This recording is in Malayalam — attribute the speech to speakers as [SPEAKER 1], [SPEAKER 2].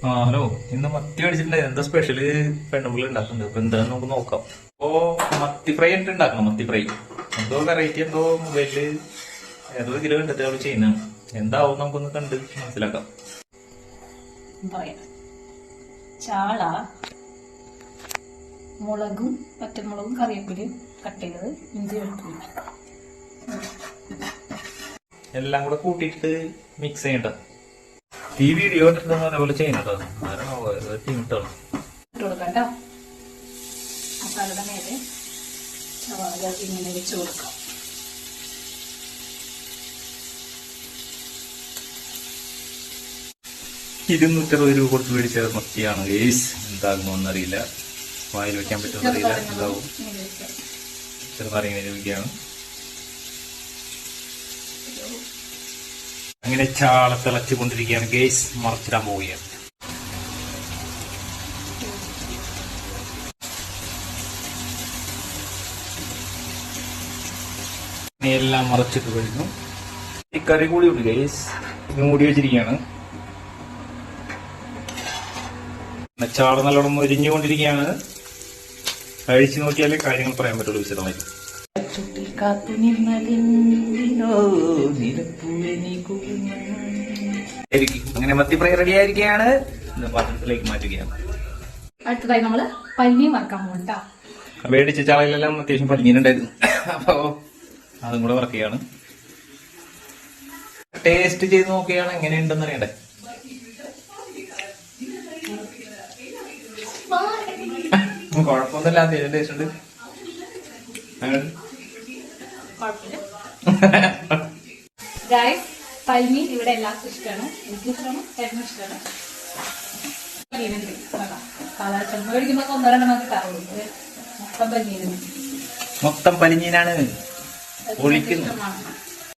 [SPEAKER 1] ഹലോ. ഇന്ന് മത്തി മേടിച്ചിട്ടുണ്ടായിരുന്നു. എന്താ സ്പെഷ്യല് പെണ്ണുമ്പിളി ഉണ്ടാക്കുന്നുണ്ട്. അപ്പൊ എന്താന്ന് നമുക്ക് നോക്കാം. അപ്പോ മത്തി ഫ്രൈ ആയിട്ട് ഉണ്ടാക്കണം. മത്തി ഫ്രൈ എന്തോ വെറൈറ്റി എന്തോ മൊബൈലില് ഏതോ ഇതിൽ കണ്ടിട്ട് അവള് ചെയ്യുന്നതാണ്. എന്താവും നമുക്കൊന്ന് കണ്ട് മനസ്സിലാക്കാം.
[SPEAKER 2] ചാള, മുളകും പച്ചമുളകും കറിവേപ്പിലയും കട്ട് ചെയ്തത്, ഇഞ്ചി വെളുത്തുള്ളി
[SPEAKER 1] എല്ലാം കൂടെ കൂട്ടിയിട്ട് മിക്സ് ചെയ്യണ്ട. ഈ വീഡിയോ അതേപോലെ ചെയ്യണട്ടോ.
[SPEAKER 2] ഇട്ട് കൊടുക്കാം കേട്ടോ. മസാലയുടെ മേലെ സവാള ഇങ്ങനെ വെച്ച് കൊടുക്കാം.
[SPEAKER 1] ₹260 കൊടുത്ത് മേടിച്ച മത്തിയാണ് ഗേസ്. എന്താകുന്നോന്നറിയില്ല, വായിൽ വെക്കാൻ പറ്റുമെന്നറിയില്ല. എന്താവും ചെറുനാരങ്ങനെ രൂപയ്ക്കാണ്. അങ്ങനെ ചാള തിളച്ചുകൊണ്ടിരിക്കുകയാണ് ഗേസ്. മറച്ചിടാൻ പോവുകയാണ്. എല്ലാം മറച്ചിട്ട് കഴിഞ്ഞു. ഈ കറി കൂടി ഉണ്ട് ഗേസ്. ഇത് മൂടി വെച്ചിരിക്കുകയാണ്. ചാള നല്ലോണം മൊരിഞ്ഞുകൊണ്ടിരിക്കുകയാണ്. കഴിച്ചു നോക്കിയാലേ കാര്യങ്ങൾ പറയാൻ പറ്റുള്ളൂ വിശദമായിട്ട്. അങ്ങനെ മത്തി ഫ്രൈ റെഡി ആയിരിക്കുകയാണ്. പാത്രത്തിലേക്ക് മാറ്റുകയാണ്.
[SPEAKER 2] അടുത്തതായി നമ്മള് പല്ലി വറക്കാൻ പോകണ്ട.
[SPEAKER 1] മേടിച്ച ചാളയിലെല്ലാം അത്യാവശ്യം പല്ലിങ്ങനുണ്ടായിരുന്നു. അപ്പോ അതും കൂടെ വറക്കുകയാണ്. ടേസ്റ്റ് ചെയ്ത് നോക്കുകയാണ് എങ്ങനെയുണ്ടെന്ന് അറിയണ്ടേ. കുഴപ്പമൊന്നുമില്ല, അത്യാവശ്യം ടേസ്റ്റ് ഉണ്ട്.
[SPEAKER 2] പൽമീൻ ഇവിടെ എല്ലാവർക്കും ഇഷ്ടമാണ്. എനിക്ക് ഇഷ്ടമാണ്, ചേട്ടനും ഇഷ്ടമാണ്. ചെമ്മ മേടിക്കുമ്പോ 1-2 കിട്ടാറുള്ളൂ. മൊത്തം പൽമീനാണ്.
[SPEAKER 1] മൊത്തം പലിഞ്ഞീനാണ്. ഒളിക്കുന്നു.